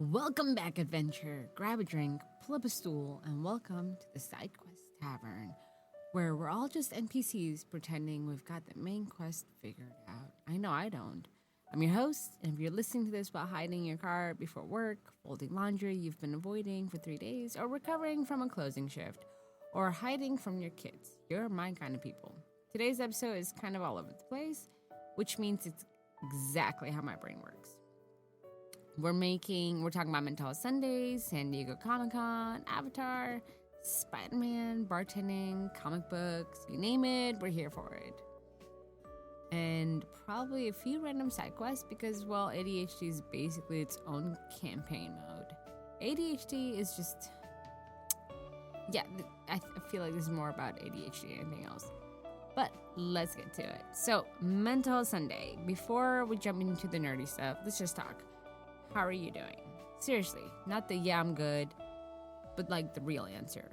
Welcome back, adventure. Grab a drink, pull up a stool, and welcome to the Side Quest Tavern, where we're all just NPCs pretending we've got the main quest figured out. I know I don't. I'm your host, and if you're listening to this while hiding in your car before work, folding laundry you've been avoiding for 3 days, or recovering from a closing shift, or hiding from your kids, you're my kind of people. Today's episode is kind of all over the place, which means it's exactly how my brain works. We're talking about Mental Health Sundays, San Diego Comic-Con, Avatar, Spider-Man, bartending, comic books, you name it, we're here for it. And probably a few random side quests because, well, ADHD is basically its own campaign mode. ADHD is just, I feel like this is more about ADHD than anything else. But let's get to it. So, Mental Health Sunday. Before we jump into the nerdy stuff, let's just talk. How are you doing? Seriously, not the yeah, I'm good, but like the real answer.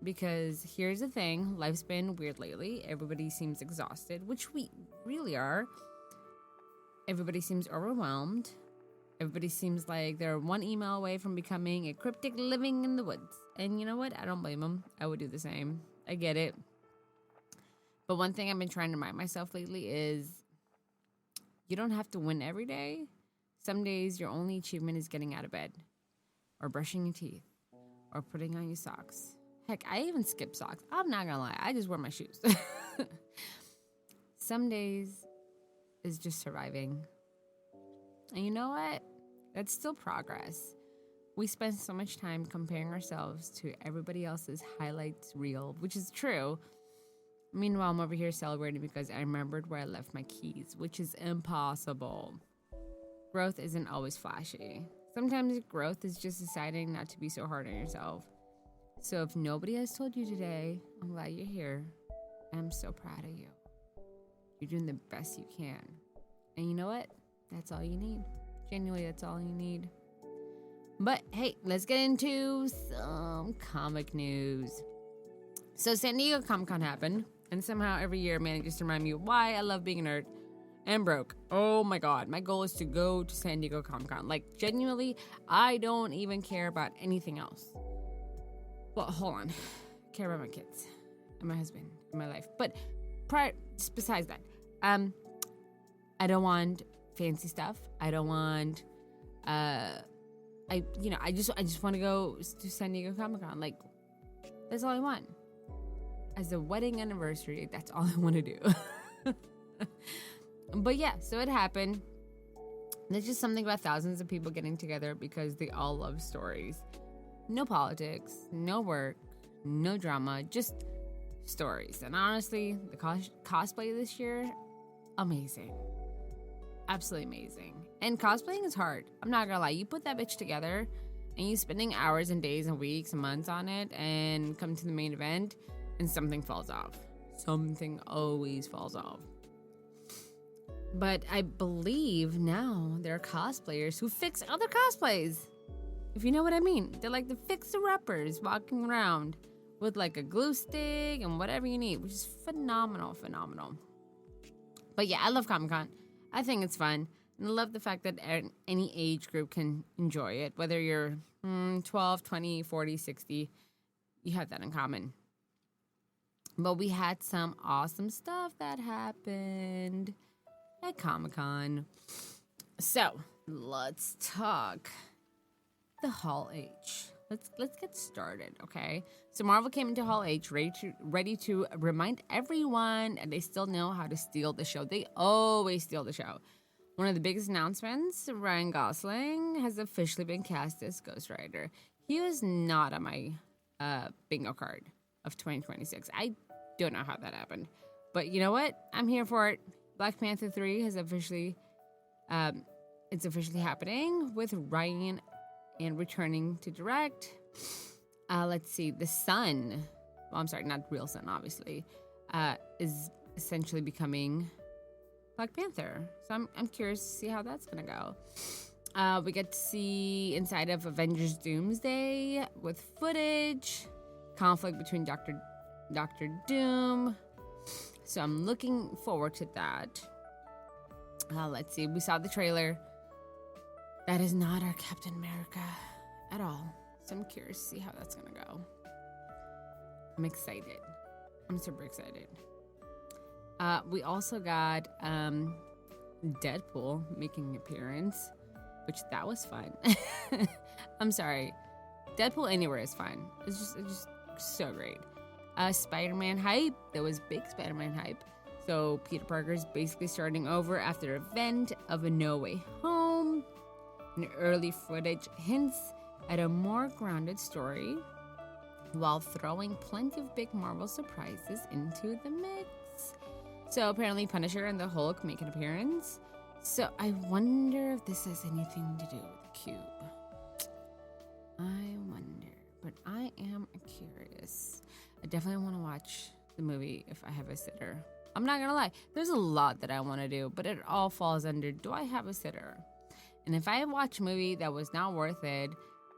Because here's the thing, life's been weird lately. Everybody seems exhausted, which we really are. Everybody seems overwhelmed. Everybody seems like they're one email away from becoming a cryptic living in the woods. And you know what? I don't blame them. I would do the same. I get it. But one thing I've been trying to remind myself lately is you don't have to win every day. Some days, your only achievement is getting out of bed, or brushing your teeth, or putting on your socks. Heck, I even skip socks. I'm not gonna lie, I just wear my shoes. Some days is just surviving. And you know what? That's still progress. We spend so much time comparing ourselves to everybody else's highlights reel, which is true. Meanwhile, I'm over here celebrating because I remembered where I left my keys, which is impossible. Growth isn't always flashy. Sometimes growth is just deciding not to be so hard on yourself. So if nobody has told you today, I'm glad you're here. I'm so proud of you. You're doing the best you can. And you know what? That's all you need. Genuinely, that's all you need. But hey, let's get into some comic news. So San Diego Comic-Con happened, and somehow every year manages to remind me why I love being a nerd. And broke. Oh my god, my goal is to go to San Diego Comic-Con. Like, genuinely, I don't even care about anything else. Well, hold on. I care about my kids and my husband and my life. But besides that, I don't want fancy stuff. I don't want I just want to go to San Diego Comic-Con. Like, that's all I want. As a wedding anniversary, that's all I want to do. But yeah, so it happened. There's just something about thousands of people getting together because they all love stories. No politics, no work, no drama, just stories. And honestly, the cosplay this year, amazing. Absolutely amazing. And cosplaying is hard. I'm not gonna lie. You put that bitch together and you spending hours and days and weeks and months on it and come to the main event and something falls off. Something always falls off. But I believe now there are cosplayers who fix other cosplays. If you know what I mean. They're like the fixer-uppers walking around with like a glue stick and whatever you need, which is phenomenal. But yeah, I love Comic-Con. I think it's fun. And I love the fact that any age group can enjoy it. Whether you're 12, 20, 40, 60, you have that in common. But we had some awesome stuff that happened at Comic-Con. So, let's talk the Hall H. Let's get started, okay? So Marvel came into Hall H ready to remind everyone that they still know how to steal the show. They always steal the show. One of the biggest announcements, Ryan Gosling has officially been cast as Ghost Rider. He was not on my bingo card of 2026. I don't know how that happened. But you know what? I'm here for it. Black Panther 3 has officially, it's officially happening with Ryan and returning to direct. Let's see, the Sun, well, I'm sorry, not real Sun, obviously, is essentially becoming Black Panther. So I'm curious to see how that's gonna go. We get to see inside of Avengers Doomsday with footage, conflict between Doctor Doom. So I'm looking forward to that. Let's see. We saw the trailer. That is not our Captain America at all. So I'm curious to see how that's going to go. I'm excited. I'm super excited. We also got Deadpool making an appearance, which that was fun. I'm sorry. Deadpool anywhere is fun. It's just so great. Spider-Man hype. There was big Spider-Man hype. So Peter Parker's basically starting over after the event of a No Way Home. And early footage hints at a more grounded story while throwing plenty of big Marvel surprises into the mix. So apparently Punisher and the Hulk make an appearance. So I wonder if this has anything to do with the cube. I wonder, but I am curious. I definitely want to watch the movie if I have a sitter. I'm not gonna lie, there's a lot that I want to do, but it all falls under, do I have a sitter? And if I watch a movie that was not worth it,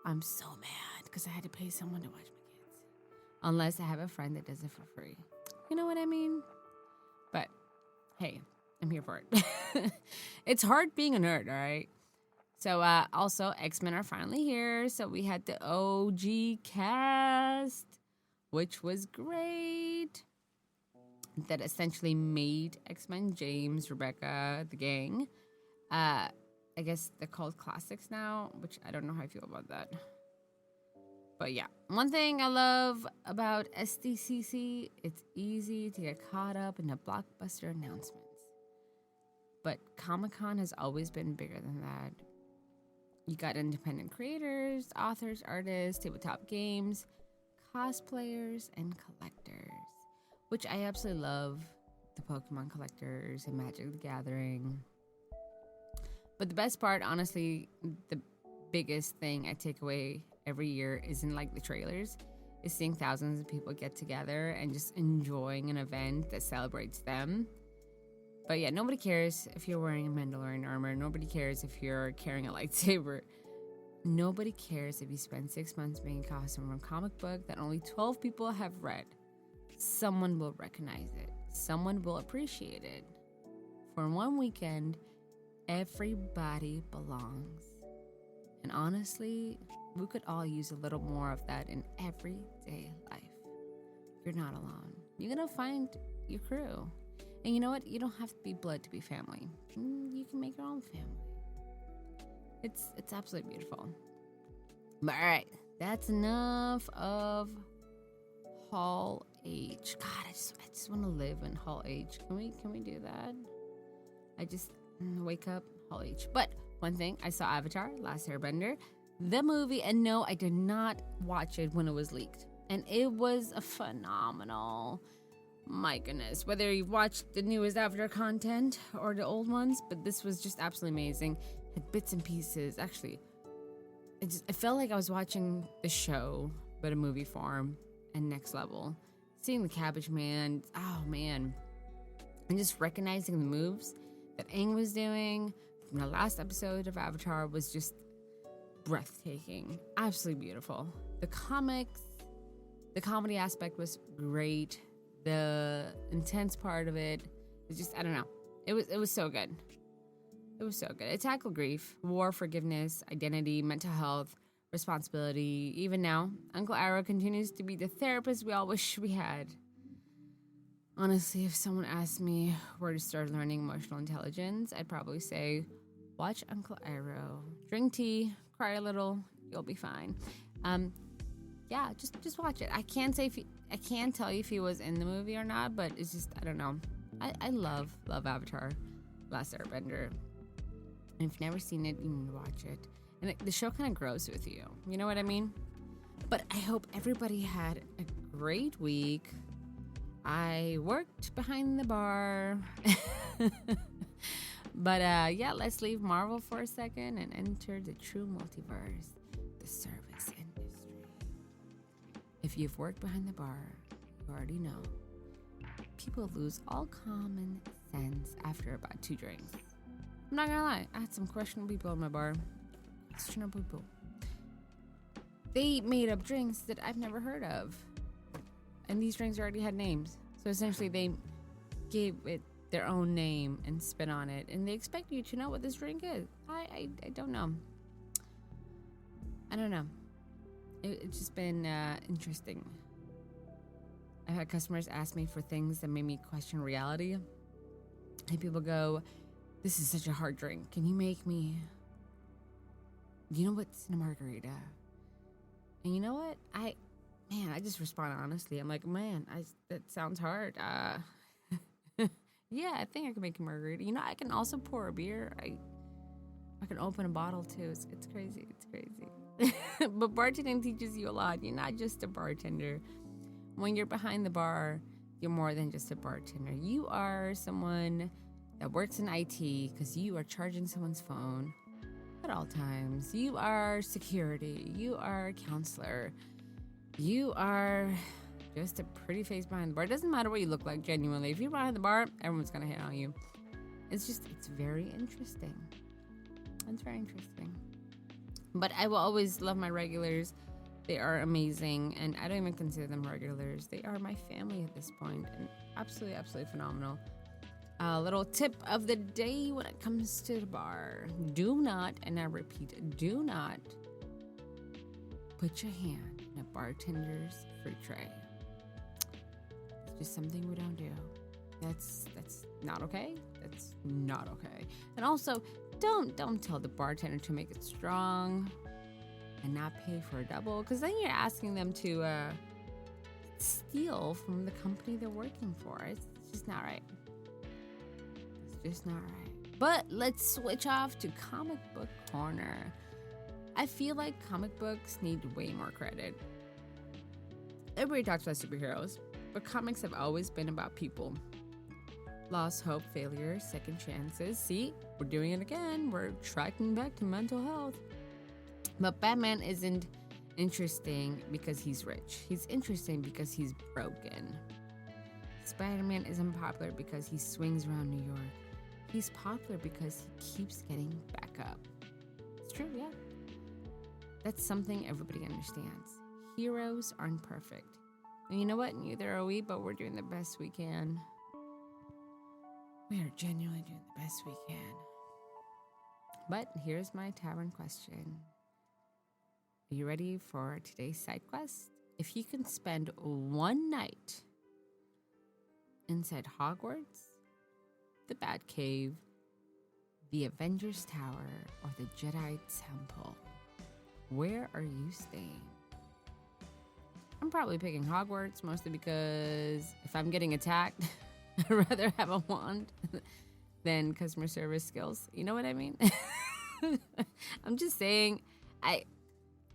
I'm so mad because I had to pay someone to watch my kids. Unless I have a friend that does it for free. You know what I mean? But hey, I'm here for it. It's hard being a nerd, all right? So also, X-Men are finally here. So we had the OG cast, which was great. That essentially made X-Men, James, Rebecca, the gang. I guess they're called classics now, which I don't know how I feel about that. But yeah, one thing I love about SDCC, it's easy to get caught up in the blockbuster announcements. But Comic-Con has always been bigger than that. You got independent creators, authors, artists, tabletop games, cosplayers, and collectors, which I absolutely love. The Pokemon collectors and Magic the Gathering. But the best part, honestly, the biggest thing I take away every year isn't like the trailers, is seeing thousands of people get together and just enjoying an event that celebrates them. But yeah, nobody cares if you're wearing a Mandalorian armor. Nobody cares if you're carrying a lightsaber. Nobody cares if you spend 6 months making a costume from a comic book that only 12 people have read. Someone will recognize it. Someone will appreciate it. For one weekend, everybody belongs. And honestly, we could all use a little more of that in everyday life. You're not alone. You're going to find your crew. And you know what? You don't have to be blood to be family. You can make your own family. It's absolutely beautiful. But all right, that's enough of Hall H. God, I just want to live in Hall H. Can we do that? I just wake up Hall H. But one thing, I saw Avatar, Last Airbender, the movie, and no, I did not watch it when it was leaked. And it was a phenomenal. My goodness, whether you've watched the newest Avatar content or the old ones, but this was just absolutely amazing. Had bits and pieces. Actually, it felt like I was watching the show, but a movie form and next level. Seeing the Cabbage Man, oh man. And just recognizing the moves that Aang was doing from the last episode of Avatar was just breathtaking. Absolutely beautiful. The comics, the comedy aspect was great. The intense part of it is just, I don't know. It was so good. It was so good. It tackled grief, war, forgiveness, identity, mental health, responsibility. Even now, Uncle Arrow continues to be the therapist we all wish we had. Honestly, if someone asked me where to start learning emotional intelligence, I'd probably say, watch Uncle Arrow, drink tea, cry a little, you'll be fine. Yeah, just watch it. I can't tell you if he was in the movie or not, but it's just, I don't know. I love Avatar, Last Airbender. And if you've never seen it, you need to watch it. And the show kind of grows with you. You know what I mean? But I hope everybody had a great week. I worked behind the bar. But yeah, let's leave Marvel for a second and enter the true multiverse, the service industry. If you've worked behind the bar, you already know. People lose all common sense after about 2 drinks. I'm not gonna lie, I had some questionable people in my bar. Questionable people. They made up drinks that I've never heard of. And these drinks already had names. So essentially they gave it their own name and spin on it. And they expect you to know what this drink is. I don't know. I don't know. It's just been interesting. I've had customers ask me for things that made me question reality. And people go, this is such a hard drink. Can you make me... Do you know what's in a margarita? And you know what? I just respond honestly. I'm like, man, that sounds hard. Yeah, I think I can make a margarita. You know, I can also pour a beer. I can open a bottle too. It's crazy. It's crazy. But bartending teaches you a lot. You're not just a bartender. When you're behind the bar, you're more than just a bartender. You are someone that works in IT because you are charging someone's phone at all times. You are security. You are a counselor. You are just a pretty face behind the bar. It doesn't matter what you look like, genuinely. If you're behind the bar, everyone's going to hit on you. It's very interesting. It's very interesting. But I will always love my regulars. They are amazing, and I don't even consider them regulars. They are my family at this point, and absolutely, absolutely phenomenal. A little tip of the day when it comes to the bar. Do not, and I repeat, do not put your hand in a bartender's fruit tray. It's just something we don't do. That's not okay. That's not okay. And also, don't tell the bartender to make it strong and not pay for a double, because then you're asking them to steal from the company they're working for. It's just not right. It's just not right. But let's switch off to comic book corner. I feel like comic books need way more credit. Everybody talks about superheroes, but comics have always been about people. Lost hope, failure, second chances. See, we're doing it again. We're tracking back to mental health. But Batman isn't interesting because he's rich. He's interesting because he's broken. Spider-Man isn't popular because he swings around New York. He's popular because he keeps getting back up. It's true, yeah. That's something everybody understands. Heroes aren't perfect. And you know what? Neither are we, but we're doing the best we can. We are genuinely doing the best we can. But here's my tavern question. Are you ready for today's side quest? If you can spend one night inside Hogwarts, the Batcave, the Avengers Tower, or the Jedi Temple, where are you staying? I'm probably picking Hogwarts, mostly because if I'm getting attacked, I'd rather have a wand than customer service skills. You know what I mean? I'm just saying,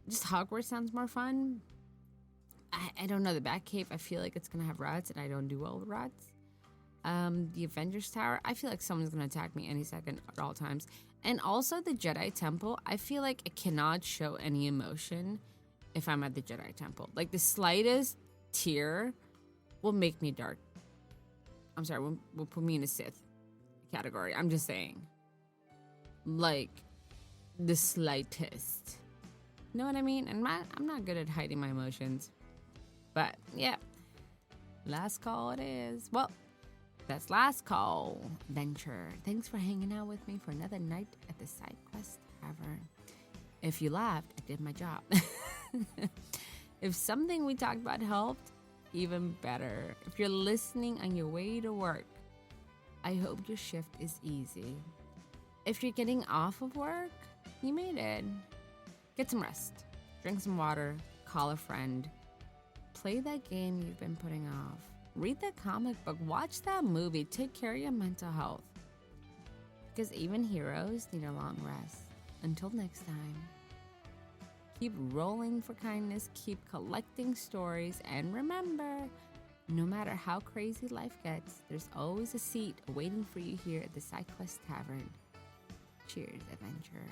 just Hogwarts sounds more fun. I don't know, the Batcave, I feel like it's going to have rats, and I don't do well with rats. The Avengers Tower, I feel like someone's going to attack me any second at all times. And also the Jedi Temple, I feel like I cannot show any emotion if I'm at the Jedi Temple. Like, the slightest tear will make me dark. I'm sorry, will put me in a Sith category. I'm just saying. Like, the slightest. You know what I mean? And I'm not good at hiding my emotions. But, yeah. Last call it is. Well, that's Last Call Venture. Thanks for hanging out with me for another night at the Side Quest Tavern. If you laughed, I did my job. If something we talked about helped, even better. If you're listening on your way to work, I hope your shift is easy. If you're getting off of work, you made it. Get some rest. Drink some water. Call a friend. Play that game you've been putting off. Read that comic book. Watch that movie. Take care of your mental health. Because even heroes need a long rest. Until next time. Keep rolling for kindness. Keep collecting stories. And remember, no matter how crazy life gets, there's always a seat waiting for you here at the Side Quest Tavern. Cheers, adventurer.